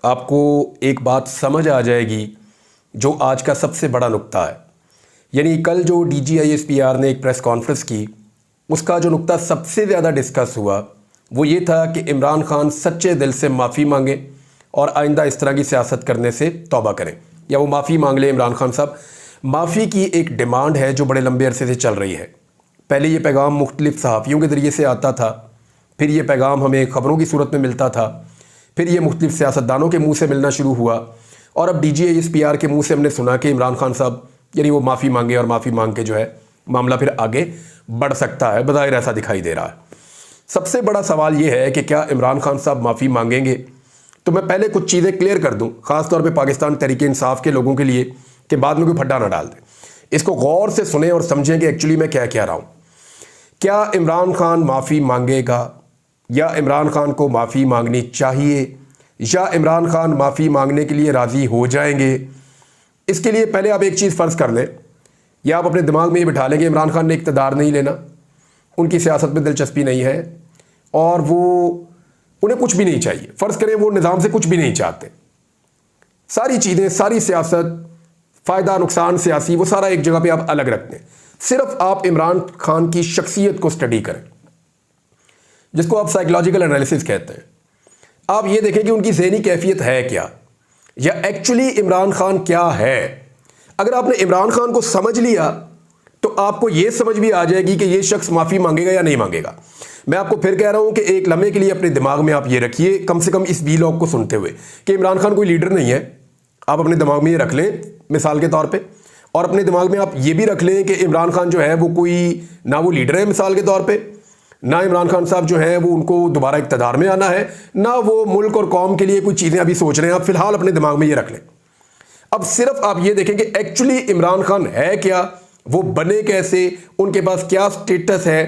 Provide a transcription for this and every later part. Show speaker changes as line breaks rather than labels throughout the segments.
आपको एक बात समझ आ जाएगी जो आज का सबसे बड़ा नुक्ता है। यानी कल जो DGISPR ने एक प्रेस कॉन्फ्रेंस की, उसका जो नुक्ता सबसे ज़्यादा डिस्कस हुआ वो ये था कि इमरान खान सच्चे दिल से माफ़ी मांगे और आइंदा इस तरह की सियासत करने से तौबा करें, या वो माफ़ी मांग ले। इमरान खान साहब, माफ़ी की एक डिमांड है जो बड़े लंबे अरसे से चल रही है। पहले ये पैगाम मुख्तलिफ सहाफ़ियों के ज़रिए से आता था, फिर ये पैगाम हमें ख़बरों की सूरत में मिलता था, फिर ये मुख्तलिफ सियासतदानों के मुंह से मिलना शुरू हुआ और अब DGISPR के मुंह से हमने सुना कि इमरान खान साहब यानी वो माफ़ी मांगे और माफ़ी मांग के जो है मामला फिर आगे बढ़ सकता है, बज़ाहिर ऐसा दिखाई दे रहा है। सबसे बड़ा सवाल ये है कि क्या इमरान खान साहब माफ़ी मांगेंगे? तो मैं पहले कुछ चीज़ें क्लियर कर दूं, ख़ास तौर पे पाकिस्तान तहरीक-ए-इंसाफ के लोगों के लिए, कि बाद में कोई फड्डा ना डाल दें। इसको गौर से सुने और समझें कि एक्चुअली मैं क्या कह रहा हूँ। क्या इमरान खान माफ़ी मांगेगा, या इमरान खान को माफ़ी मांगनी चाहिए, या इमरान खान माफ़ी मांगने के लिए राज़ी हो जाएंगे? इसके लिए पहले आप एक चीज़ फ़र्ज़ कर लें, या आप अपने दिमाग में ये बिठा लें कि इमरान खान ने इक़्तिदार नहीं लेना, उनकी सियासत में दिलचस्पी नहीं है और वो उन्हें कुछ भी नहीं चाहिए। फ़र्ज़ करें वो निज़ाम से कुछ भी नहीं चाहते, सारी चीज़ें, सारी सियासत, फ़ायदा नुकसान सियासी, वो सारा एक जगह पे आप अलग रखते हैं। सिर्फ आप इमरान खान की शख्सियत को स्टडी करें, जिसको आप साइकोलॉजिकल एनालिसिस कहते हैं। आप ये देखें कि उनकी ज़हनी कैफियत है क्या, या एक्चुअली इमरान खान क्या है। अगर आपने इमरान खान को समझ लिया तो आपको ये समझ भी आ जाएगी कि ये शख्स माफ़ी मांगेगा या नहीं मांगेगा। मैं आपको फिर कह रहा हूं कि एक लम्हे के लिए अपने दिमाग में आप ये रखिए, कम से कम इस वीलॉग को सुनते हुए, कि इमरान खान कोई लीडर नहीं है। आप अपने दिमाग में ये रख लें मिसाल के तौर पे, और अपने दिमाग में आप ये भी रख लें कि इमरान खान जो है वो कोई ना वो लीडर है मिसाल के तौर पे, ना इमरान खान साहब जो है वो उनको दोबारा इक़्तिदार में आना है, ना वो मुल्क और कौम के लिए कोई चीज़ें अभी सोच रहे हैं। आप फिलहाल अपने दिमाग में ये रख लें। अब सिर्फ आप ये देखें कि एक्चुअली इमरान खान है क्या, वो बने कैसे, उनके पास क्या स्टेटस है,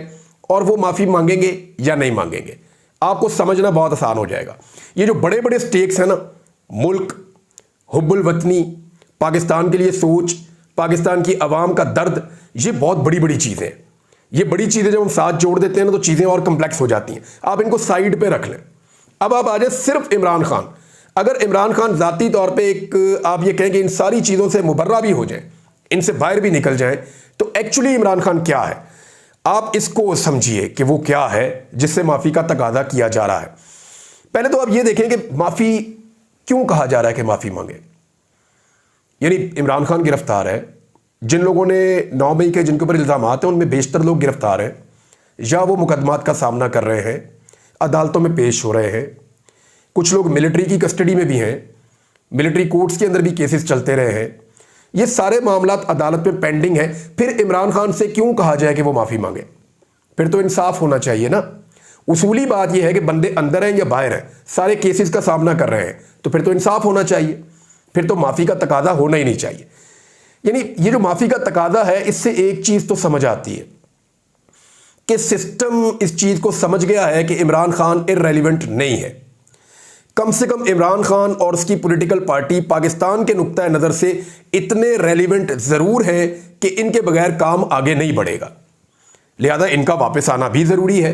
और वो माफ़ी मांगेंगे या नहीं मांगेंगे। आपको समझना बहुत आसान हो जाएगा। ये जो बड़े बड़े स्टेक्स हैं ना, मुल्क, हुब्बुल वतनी, पाकिस्तान के लिए सोच, पाकिस्तान की आवाम का दर्द, ये बहुत बड़ी बड़ी चीज़ें हैं। ये बड़ी चीज़ें जब हम साथ जोड़ देते हैं ना तो चीज़ें और कम्प्लेक्स हो जाती हैं। आप इनको साइड पे रख लें। अब आप आ जाए सिर्फ इमरान खान। अगर इमरान खान ज़ाती तौर पे एक आप ये कहें कि इन सारी चीज़ों से मुबर्रा भी हो जाए, इनसे बाहर भी निकल जाए, तो एक्चुअली इमरान खान क्या है, आप इसको समझिए कि वो क्या है जिससे माफ़ी का तकाजा किया जा रहा है। पहले तो आप ये देखें कि माफ़ी क्यों कहा जा रहा है कि माफ़ी मांगे। यानी इमरान खान गिरफ्तार है, जिन लोगों ने 9 मई के जिनके ऊपर इल्ज़ामात हैं उनमें बेशतर लोग गिरफ्तार हैं, या वो मुकदमात का सामना कर रहे हैं, अदालतों में पेश हो रहे हैं। कुछ लोग मिलिट्री की कस्टडी में भी हैं, मिलिट्री कोर्ट्स के अंदर भी केसेस चलते रहे हैं। ये सारे मामलात अदालत में पेंडिंग है। फिर इमरान खान से क्यों कहा जाए कि वो माफ़ी मांगे? फिर तो इंसाफ होना चाहिए ना। उसूली बात यह है कि बंदे अंदर हैं या बाहर हैं, सारे केसेस का सामना कर रहे हैं, तो फिर तो इंसाफ होना चाहिए, फिर तो माफ़ी का तकाजा होना ही नहीं चाहिए। यानी ये जो माफ़ी का तकाजा है, इससे एक चीज़ तो समझ आती है कि सिस्टम इस चीज़ को समझ गया है कि इमरान खान इररेलेवेंट नहीं है। कम से कम इमरान खान और उसकी पॉलिटिकल पार्टी पाकिस्तान के नुक्ता नज़र से इतने रेलिवेंट ज़रूर है कि इनके बगैर काम आगे नहीं बढ़ेगा, लिहाजा इनका वापस आना भी ज़रूरी है।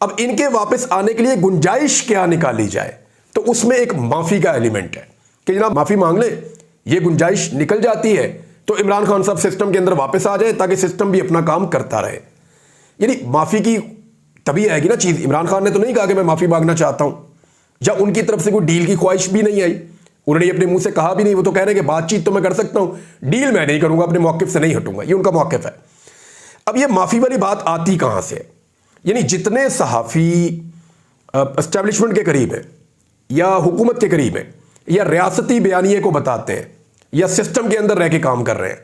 अब इनके वापस आने के लिए गुंजाइश क्या निकाली जाए, तो उसमें एक माफ़ी का एलिमेंट है कि जनाब माफ़ी मांग ले, ये गुंजाइश निकल जाती है तो इमरान खान साहब सिस्टम के अंदर वापस आ जाए, ताकि सिस्टम भी अपना काम करता रहे। यानी माफ़ी की तभी आएगी ना चीज़। इमरान खान ने तो नहीं कहा कि मैं माफ़ी मांगना चाहता हूँ, या उनकी तरफ से कोई डील की ख्वाहिश भी नहीं आई, उन्होंने अपने मुंह से कहा भी नहीं। वो तो कह रहे हैं कि बातचीत तो मैं कर सकता हूं, डील मैं नहीं करूंगा, अपने मौक़िफ़ से नहीं हटूंगा। ये उनका मौक़िफ़ है। अब ये माफ़ी वाली बात आती कहां से? यानी जितने सहाफ़ी एस्टेब्लिशमेंट के करीब हैं, या हुकूमत के करीब हैं, या रियासती बयानिए को बताते हैं, या सिस्टम के अंदर रह के काम कर रहे हैं,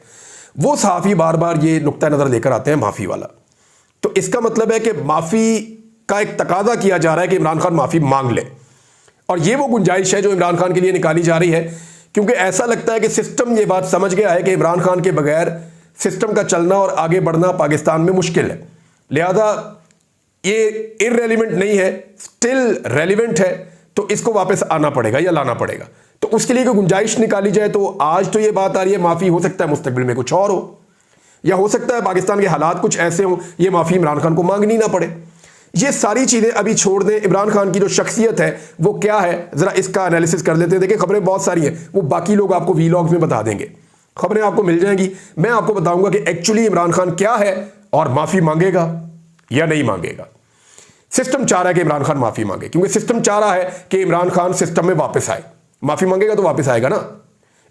वो सहाफ़ी बार बार ये नुक्ता नज़र लेकर आते हैं माफ़ी वाला। तो इसका मतलब है कि माफ़ी का एक तकाजा किया जा रहा है कि इमरान खान माफ़ी मांग ले, और ये वो गुंजाइश है जो इमरान खान के लिए निकाली जा रही है, क्योंकि ऐसा लगता है कि सिस्टम ये बात समझ गया है कि इमरान खान के बगैर सिस्टम का चलना और आगे बढ़ना पाकिस्तान में मुश्किल है। लिहाजा ये इररेलेवेंट नहीं है, स्टिल रेलिवेंट है, तो इसको वापस आना पड़ेगा या लाना पड़ेगा। तो उसके लिए कोई गुंजाइश निकाली जाए। तो आज तो ये बात आ रही है माफ़ी, हो सकता है मुस्तकबिल में कुछ और हो, या हो सकता है पाकिस्तान के हालात कुछ ऐसे हों ये माफ़ी इमरान खान को मांगनी ना पड़े। ये सारी चीजें अभी छोड़ दें, इमरान खान की जो शख्सियत है वो क्या है, जरा इसका एनालिसिस कर लेते हैं। देखिए खबरें बहुत सारी हैं, वो बाकी लोग आपको वीलॉग में बता देंगे, खबरें आपको मिल जाएंगी। मैं आपको बताऊंगा कि एक्चुअली इमरान खान क्या है और माफी मांगेगा या नहीं मांगेगा। सिस्टम चाह रहा है कि इमरान खान माफी मांगे, क्योंकि सिस्टम चाह रहा है कि इमरान खान सिस्टम में वापस आए। माफी मांगेगा तो वापस आएगा ना।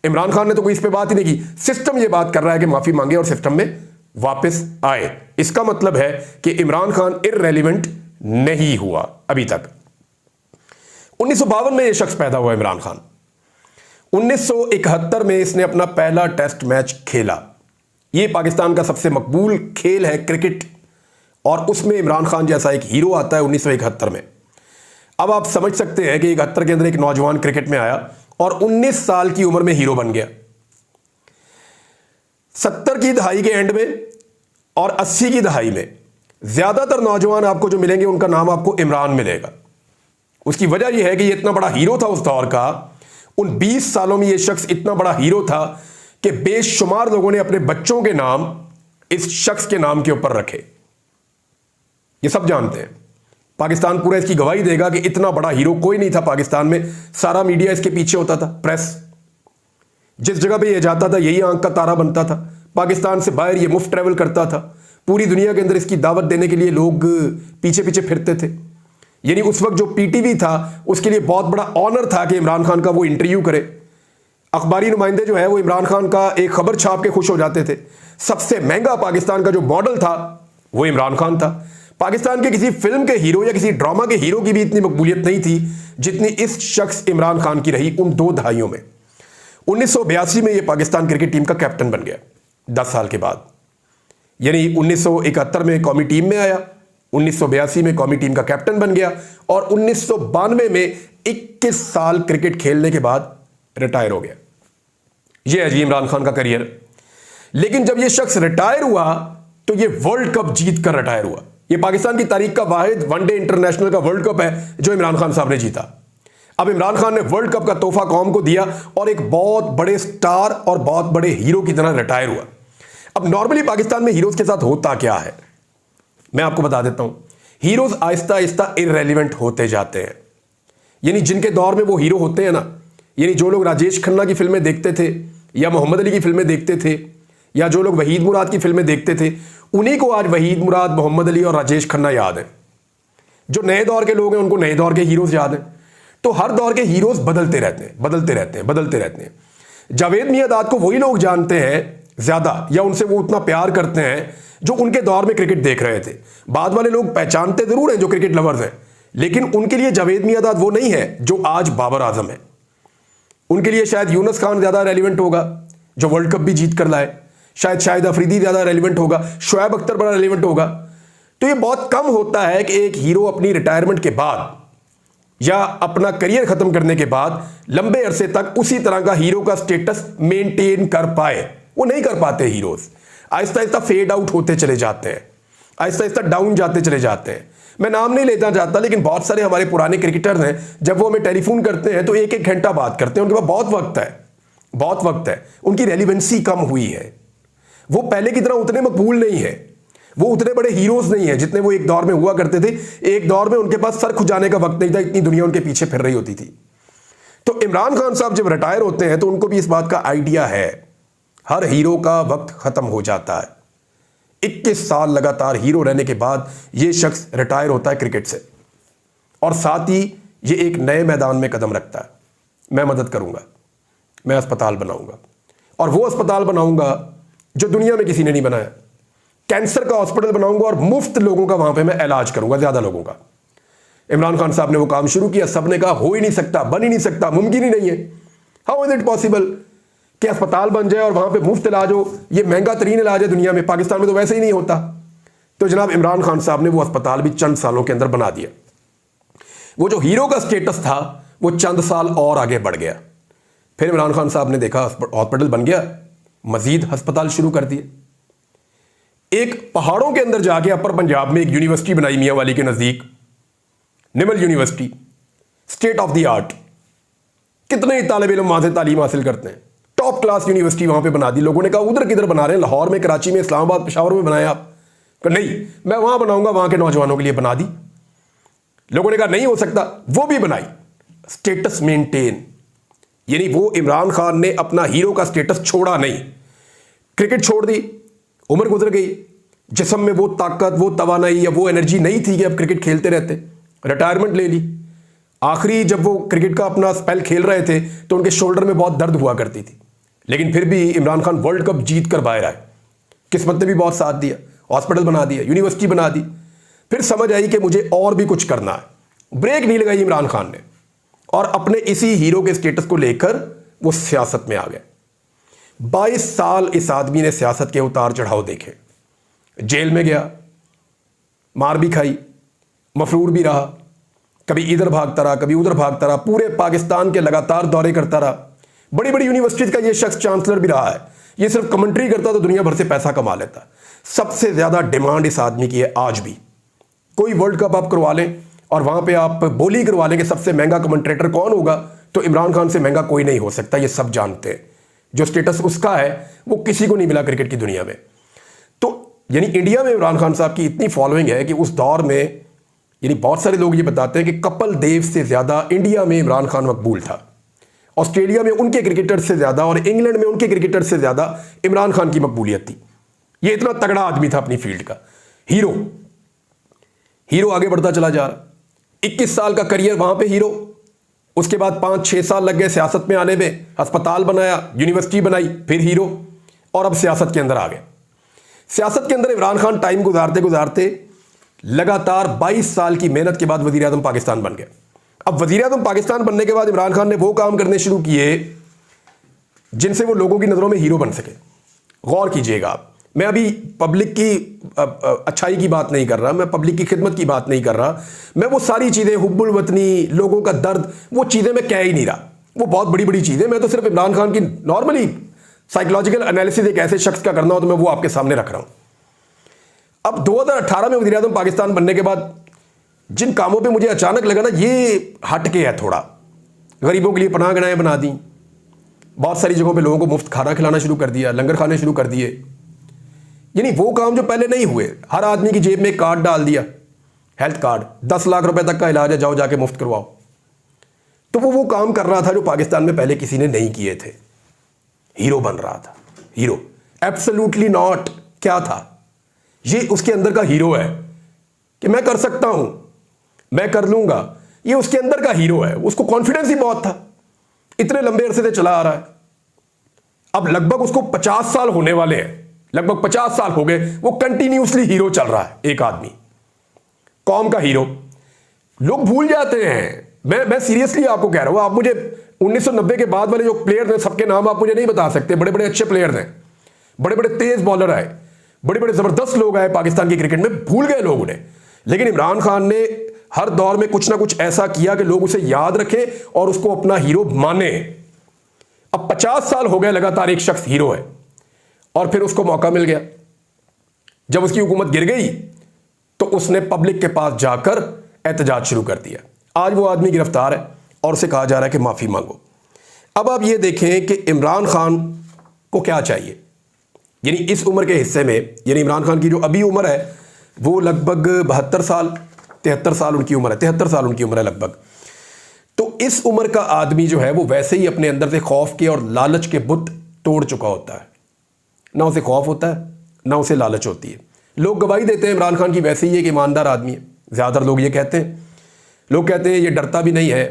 इमरान खान ने तो कोई इस पे बात ही नहीं की, सिस्टम ये बात कर रहा है कि माफी मांगे और सिस्टम में वापस आए। इसका मतलब है कि इमरान खान इररेलेवेंट नहीं हुआ अभी तक। 1952 में यह शख्स पैदा हुआ इमरान खान। 1971 में इसने अपना पहला टेस्ट मैच खेला। यह पाकिस्तान का सबसे मकबूल खेल है क्रिकेट, और उसमें इमरान खान जैसा एक हीरो आता है 1971 में। अब आप समझ सकते हैं कि 71 के अंदर एक नौजवान क्रिकेट में आया और 19 साल की उम्र में हीरो बन गया। 70 की दहाई के एंड में और 80 की दहाई में ज्यादातर नौजवान आपको जो मिलेंगे उनका नाम आपको इमरान मिलेगा। उसकी वजह यह है कि ये इतना बड़ा हीरो था उस दौर का। उन 20 सालों में यह शख्स इतना बड़ा हीरो था कि बेशुमार लोगों ने अपने बच्चों के नाम इस शख्स के नाम के ऊपर रखे। ये सब जानते हैं, पाकिस्तान पूरा इसकी गवाही देगा कि इतना बड़ा हीरो कोई नहीं था पाकिस्तान में। सारा मीडिया इसके पीछे होता था, प्रेस जिस जगह पे ये जाता था यही आंख का तारा बनता था। पाकिस्तान से बाहर ये मुफ्त ट्रैवल करता था, पूरी दुनिया के अंदर इसकी दावत देने के लिए लोग पीछे पीछे फिरते थे। यानी उस वक्त जो पीटीवी था उसके लिए बहुत बड़ा ऑनर था कि इमरान खान का वो इंटरव्यू करे। अखबारी नुमाइंदे जो है वो इमरान खान का एक खबर छाप के खुश हो जाते थे। सबसे महंगा पाकिस्तान का जो मॉडल था वो इमरान खान था। पाकिस्तान के किसी फिल्म के हीरो या किसी ड्रामा के हीरो की भी इतनी मकबूलियत नहीं थी जितनी इस शख्स इमरान खान की रही उन 2 दहाइयों में। 1982 में यह पाकिस्तान क्रिकेट टीम का कैप्टन बन गया 10 साल के बाद। यानी 1971 में कौमी टीम में आया, 1982 में कौमी टीम का कैप्टन बन गया और 1992 में 21 साल क्रिकेट खेलने के बाद रिटायर हो गया। यह है जी इमरान खान का करियर। लेकिन जब यह शख्स रिटायर हुआ तो यह वर्ल्ड कप जीत कर रिटायर हुआ। यह पाकिस्तान की तारीख का वाहिद वनडे इंटरनेशनल का वर्ल्ड कप है जो इमरान खान साहब ने जीता। अब इमरान खान ने वर्ल्ड कप का तोहफा कौम को दिया और एक बहुत बड़े स्टार और बहुत बड़े हीरो की तरह रिटायर हुआ। अब नॉर्मली पाकिस्तान में हीरोज के साथ होता क्या है मैं आपको बता देता हूं। हीरोज आहिस्ता आहिस्ता इररेलेवेंट होते जाते हैं। यानी जिनके दौर में वो हीरो होते हैं ना, यानी जो लोग राजेश खन्ना की फिल्में देखते थे या मोहम्मद अली की फिल्में देखते थे या जो लोग वहीद मुराद की फिल्में देखते थे, उन्हीं को आज वहीद मुराद, मोहम्मद अली और राजेश खन्ना याद है। जो नए दौर के लोग हैं उनको नए दौर के हीरोज याद हैं। तो हर दौर के हीरोज बदलते रहते हैं, बदलते रहते हैं, बदलते रहते हैं। जावेद मियांदाद को वही लोग जानते हैं ज्यादा, या उनसे वो उतना प्यार करते हैं जो उनके दौर में क्रिकेट देख रहे थे। बाद वाले लोग पहचानते जरूर हैं जो क्रिकेट लवर्स हैं, लेकिन उनके लिए जावेद मियांदाद वो नहीं है जो आज बाबर आजम है। उनके लिए शायद यूनुस खान ज्यादा रेलिवेंट होगा जो वर्ल्ड कप भी जीत कर लाए, शायद शाहिद अफरीदी ज्यादा रेलिवेंट होगा, शोएब अख्तर बड़ा रेलिवेंट होगा। तो ये बहुत कम होता है कि एक हीरो अपनी रिटायरमेंट के बाद या अपना करियर खत्म करने के बाद लंबे अरसे तक उसी तरह का हीरो का स्टेटस मेंटेन कर पाए। वो नहीं कर पाते heroes, Aahista Aahista fade out होते चले जाते हैं, आहिस्ता आहिस्ता डाउन जाते चले जाते हैं। मैं नाम नहीं लेना चाहता, लेकिन बहुत सारे हमारे पुराने क्रिकेटर्स हैं, जब वो हमें टेलीफोन करते हैं तो 1-1 घंटा बात करते हैं। उनके पास बहुत वक्त है, बहुत वक्त है। उनकी रेलिवेंसी कम हुई है। वो पहले की तरह उतने मकबूल नहीं है, वो उतने बड़े हीरोज नहीं है जितने वो एक दौर में हुआ करते थे। एक दौर में उनके पास सर खुजाने का वक्त नहीं था, इतनी दुनिया उनके पीछे फिर रही होती थी। तो इमरान खान साहब जब रिटायर होते हैं तो उनको भी इस बात का आइडिया है, हर हीरो का वक्त खत्म हो जाता है। 21 साल लगातार हीरो रहने के बाद ये शख्स रिटायर होता है क्रिकेट से, और साथ ही ये एक नए मैदान में कदम रखता है। मैं मदद करूंगा, मैं अस्पताल बनाऊंगा, और वो अस्पताल बनाऊंगा जो दुनिया में किसी ने नहीं बनाया। कैंसर का हॉस्पिटल बनाऊंगा और मुफ्त लोगों का वहां पे मैं इलाज करूंगा, ज्यादा लोगों का। इमरान खान साहब ने वो काम शुरू किया। सबने कहा हो ही नहीं सकता, बन ही नहीं सकता, मुमकिन ही नहीं है। हाउ इज इट पॉसिबल कि अस्पताल बन जाए और वहां पे मुफ्त इलाज हो? ये महंगा तरीन इलाज है दुनिया में, पाकिस्तान में तो वैसे ही नहीं होता। तो जनाब इमरान खान साहब ने वो अस्पताल भी चंद सालों के अंदर बना दिया। वो जो हीरो का स्टेटस था वो चंद साल और आगे बढ़ गया। फिर इमरान खान साहब ने देखा हॉस्पिटल बन गया, मजीद अस्पताल शुरू कर दिए। एक पहाड़ों के अंदर जाके अपर पंजाब में एक यूनिवर्सिटी बनाई मियांवाली के नजदीक, Nimal university, state of the art. कितने तालिब इल्म वहां से तालीम हासिल करते हैं, टॉप क्लास यूनिवर्सिटी वहां पे बना दी। लोगों ने कहा उधर किधर बना रहे हैं, लाहौर में, कराची में, इस्लामाबाद, पेशावर में बनाया आप? नहीं, मैं वहां बनाऊंगा, वहां के नौजवानों के लिए बना दी। लोगों ने कहा नहीं हो सकता, वो भी बनाई, स्टेटस मेंटेन। यानी वो इमरान खान ने अपना हीरो का स्टेटस छोड़ा नहीं। क्रिकेट छोड़ दी, उम्र गुजर गई, जिस्म में वो ताकत, वो तवानाई या वो एनर्जी नहीं थी कि अब क्रिकेट खेलते रहते, रिटायरमेंट ले ली। आखिरी जब वो क्रिकेट का अपना स्पेल खेल रहे थे तो उनके शोल्डर में बहुत दर्द हुआ करती थी, लेकिन फिर भी इमरान खान वर्ल्ड कप जीत कर बाहर आए। किस्मत ने भी बहुत साथ दिया, हॉस्पिटल बना दिया, यूनिवर्सिटी बना दी। फिर समझ आई कि मुझे और भी कुछ करना है। ब्रेक नहीं लगाई इमरान खान ने और अपने इसी हीरो के स्टेटस को लेकर वो सियासत में आ गए। 22 साल इस आदमी ने सियासत के उतार चढ़ाव देखे। जेल में गया, मार भी खाई, मफरूर भी रहा, कभी इधर भागता रहा, कभी उधर भागता रहा, पूरे पाकिस्तान के लगातार दौरे करता रहा। बड़ी बड़ी यूनिवर्सिटीज का ये शख्स चांसलर भी रहा है। ये सिर्फ कमेंट्री करता तो दुनिया भर से पैसा कमा लेता। सबसे ज्यादा डिमांड इस आदमी की है आज भी। कोई वर्ल्ड कप आप करवा लें और वहां पे आप बोली करवा लें कि सबसे महंगा कमेंट्रेटर कौन होगा, तो इमरान खान से महंगा कोई नहीं हो सकता। ये सब जानते हैं। जो स्टेटस उसका है वो किसी को नहीं मिला क्रिकेट की दुनिया में। तो यानी इंडिया में इमरान खान साहब की इतनी फॉलोइंग है कि उस दौर में, यानी बहुत सारे लोग ये बताते हैं कि कपिल देव से ज्यादा इंडिया में इमरान खान मकबूल था। ऑस्ट्रेलिया में उनके क्रिकेटर से ज्यादा और इंग्लैंड में उनके क्रिकेटर से ज्यादा इमरान खान की मकबूलियत थी। ये इतना तगड़ा आदमी था अपनी फील्ड का, हीरो। हीरो आगे बढ़ता चला जा रहा। 21 साल का करियर वहां पे हीरो। उसके बाद 5-6 साल लग गए सियासत में आने में। अस्पताल बनाया, यूनिवर्सिटी बनाई, फिर हीरो, और अब सियासत के अंदर आ गए। सियासत के अंदर इमरान खान टाइम गुजारते गुजारते लगातार 22 साल की मेहनत के बाद वजीर आजम पाकिस्तान बन गए। अब वजीर आजम पाकिस्तान बनने के बाद इमरान खान ने वो काम करने शुरू किए जिनसे वो लोगों की नजरों में हीरो बन सके। गौर कीजिएगा आप, मैं अभी पब्लिक की अच्छाई की बात नहीं कर रहा, मैं पब्लिक की खिदमत की बात नहीं कर रहा। मैं वो सारी चीज़ें, हुब्बुल वतनी, लोगों का दर्द, वो चीज़ें मैं कह ही नहीं रहा। वो बहुत बड़ी बड़ी चीज़ें। मैं तो सिर्फ इमरान खान की नॉर्मली साइकोलॉजिकल एनालिसिस एक ऐसे शख्स का करना हो तो मैं वो आपके सामने रख रहा हूँ। अब 2018 में वज़ीर आज़म पाकिस्तान बनने के बाद जिन कामों पे मुझे अचानक लगा ना ये हटके है थोड़ा, गरीबों के लिए पनाहगाहें बना दी, बहुत सारी जगहों पे लोगों को मुफ्त खाना खिलाना शुरू कर दिया, लंगर खाने शुरू कर दिए। यानी वो काम जो पहले नहीं हुए। हर आदमी की जेब में एक कार्ड डाल दिया, हेल्थ कार्ड, 10 लाख रुपए तक का इलाज है, जाओ जाके मुफ्त करवाओ। तो वो काम कर रहा था जो पाकिस्तान में पहले किसी ने नहीं किए थे। हीरो बन रहा था, हीरो। Absolutely not. क्या था ये? उसके अंदर का हीरो है कि मैं कर सकता हूं, मैं कर लूंगा। ये उसके अंदर का हीरो है। उसको कॉन्फिडेंस ही बहुत था, इतने लंबे अरसे से चला आ रहा है। अब लगभग उसको 50 साल होने वाले हैं, लगभग 50 साल हो गए, वो कंटिन्यूसली हीरो चल रहा है। एक आदमी, कौम का हीरो। लोग भूल जाते हैं। मैं सीरियसली आपको कह रहा हूं। आप मुझे 1990 के बाद वाले जो प्लेयर थे सबके नाम आप मुझे नहीं बता सकते। बड़े बड़े अच्छे प्लेयर थे, बड़े बड़े तेज बॉलर आए, बड़े बड़े जबरदस्त लोग आए पाकिस्तान की क्रिकेट में, भूल गए लोग उन्हें। लेकिन इमरान खान ने हर दौर में कुछ ना कुछ ऐसा किया कि लोग उसे याद रखें और उसको अपना हीरो माने। अब 50 साल हो गए लगातार एक शख्स हीरो है, और फिर उसको मौका मिल गया। जब उसकी हुकूमत गिर गई तो उसने पब्लिक के पास जाकर एहतजाज शुरू कर दिया। आज वो आदमी गिरफ्तार है और उसे कहा जा रहा है कि माफी मांगो। अब आप ये देखें कि इमरान खान को क्या चाहिए। यानी इस उम्र के हिस्से में, यानी इमरान खान की जो अभी उम्र है वो लगभग 72 साल 73 साल उनकी उम्र है, 73 साल उनकी उम्र है लगभग। तो इस उम्र का आदमी जो है वो वैसे ही अपने अंदर से खौफ के और लालच के बुत तोड़ चुका होता है। ना उसे खौफ होता है, ना उसे लालच होती है। लोग गवाही देते हैं इमरान खान की वैसे ही एक ईमानदार आदमी है। ज़्यादातर लोग ये कहते हैं। लोग कहते हैं ये डरता भी नहीं है,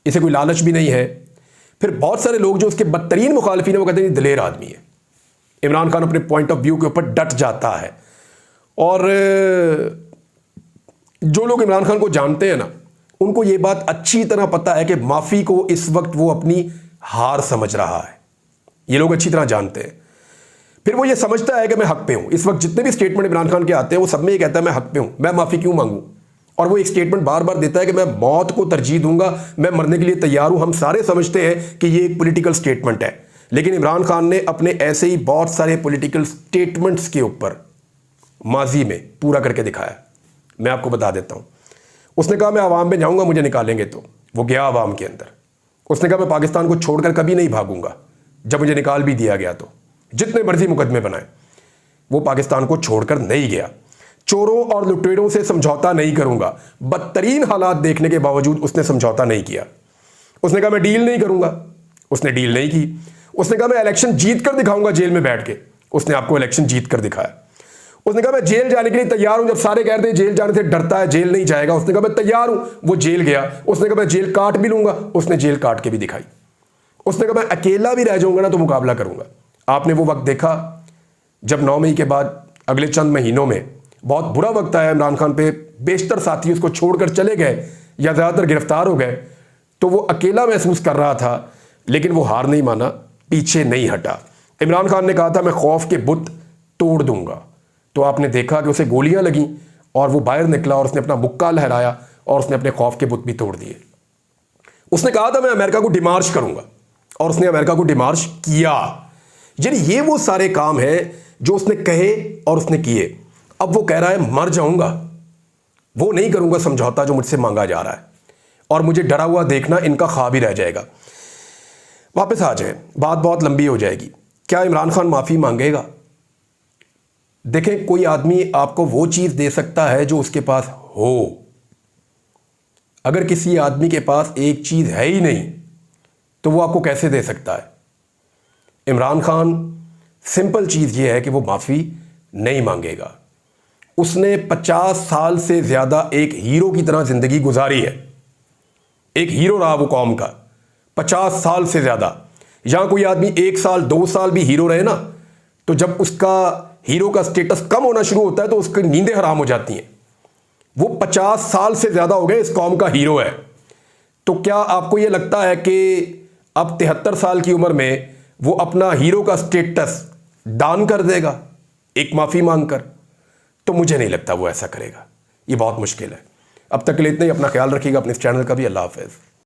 इसे कोई लालच भी नहीं है। फिर बहुत सारे लोग जो उसके बदतरीन मुखालिफिन है वो कहते हैं ये दिलेर आदमी है। इमरान खान अपने पॉइंट ऑफ व्यू के ऊपर डट जाता है। और जो लोग इमरान खान को जानते हैं ना, उनको ये बात अच्छी तरह पता है कि माफ़ी को इस वक्त वो अपनी हार समझ रहा है। ये लोग अच्छी तरह जानते हैं। फिर वो ये समझता है कि मैं हक पे हूं। इस वक्त जितने भी स्टेटमेंट इमरान खान के आते हैं वो सब में ये कहता है मैं हक पे हूं, मैं माफ़ी क्यों मांगूं। और वो एक स्टेटमेंट बार बार देता है कि मैं मौत को तरजीह दूंगा, मैं मरने के लिए तैयार हूं। हम सारे समझते हैं कि ये एक पॉलिटिकल स्टेटमेंट है, लेकिन इमरान खान ने अपने ऐसे ही बहुत सारे पॉलिटिकल स्टेटमेंट्स के ऊपर माजी में पूरा करके दिखाया। मैं आपको बता देता हूं। उसने कहा मैं आवाम में जाऊंगा, मुझे निकालेंगे तो। वो गया आवाम के अंदर। उसने कहा मैं पाकिस्तान को छोड़कर कभी नहीं भागूंगा। जब मुझे निकाल भी दिया गया तो जितने मर्जी मुकदमे बनाए, वो पाकिस्तान को छोड़कर नहीं गया। चोरों और लुटेरों से समझौता नहीं करूंगा। बदतरीन हालात देखने के बावजूद उसने समझौता नहीं किया। उसने कहा मैं डील नहीं करूंगा, उसने डील नहीं की। उसने कहा मैं इलेक्शन जीत कर दिखाऊंगा जेल में बैठ के, उसने आपको इलेक्शन जीत कर दिखाया। उसने कहा मैं जेल जाने के लिए तैयार हूं, जब सारे कह रहे थे जेल जाने से डरता है, जेल नहीं जाएगा, उसने कहा मैं तैयार हूं, वो जेल गया। उसने कहा मैं जेल काट भी लूंगा, उसने जेल काट के भी दिखाई। उसने कहा मैं अकेला भी रह जाऊंगा ना तो मुकाबला करूंगा। आपने वो वक्त देखा जब 9 मई के बाद अगले चंद महीनों में बहुत बुरा वक्त आया इमरान खान पे, बेशतर साथी उसको छोड़कर चले गए या ज़्यादातर गिरफ्तार हो गए, तो वो अकेला महसूस कर रहा था, लेकिन वो हार नहीं माना, पीछे नहीं हटा। इमरान खान ने कहा था मैं खौफ के बुत तोड़ दूंगा, तो आपने देखा कि उसे गोलियां लगीं और वो बाहर निकला और उसने अपना मुक्का लहराया और उसने अपने खौफ के बुत भी तोड़ दिए। उसने कहा था मैं अमेरिका को डिमार्च करूंगा और उसने अमेरिका को डिमार्च किया। यानी ये वो सारे काम हैं जो उसने कहे और उसने किए। अब वो कह रहा है मर जाऊंगा, वो नहीं करूंगा समझौता जो मुझसे मांगा जा रहा है, और मुझे डरा हुआ देखना इनका ख्वाब ही रह जाएगा। वापस आ जाए, बात बहुत लंबी हो जाएगी। क्या इमरान खान माफ़ी मांगेगा? देखें, कोई आदमी आपको वो चीज़ दे सकता है जो उसके पास हो। अगर किसी आदमी के पास एक चीज़ है ही नहीं तो वो आपको कैसे दे सकता है? इमरान खान, सिंपल चीज़ ये है कि वो माफ़ी नहीं मांगेगा। उसने 50 साल से ज़्यादा एक हीरो की तरह ज़िंदगी गुजारी है, एक हीरो रहा वो कौम का 50 साल से ज़्यादा। यहाँ कोई आदमी 1 साल 2 साल भी हीरो रहे ना, तो जब उसका हीरो का स्टेटस कम होना शुरू होता है तो उसकी नींदें हराम हो जाती हैं। वो 50 साल से ज़्यादा हो गए इस कौम का हीरो है। तो क्या आपको ये लगता है कि अब 73 साल की उम्र में वो अपना हीरो का स्टेटस दान कर देगा एक माफ़ी मांगकर? तो मुझे नहीं लगता वो ऐसा करेगा, ये बहुत मुश्किल है। अब तक के लिए इतना ही। अपना ख्याल रखिएगा, अपने इस चैनल का भी। अल्लाह हाफ़िज़।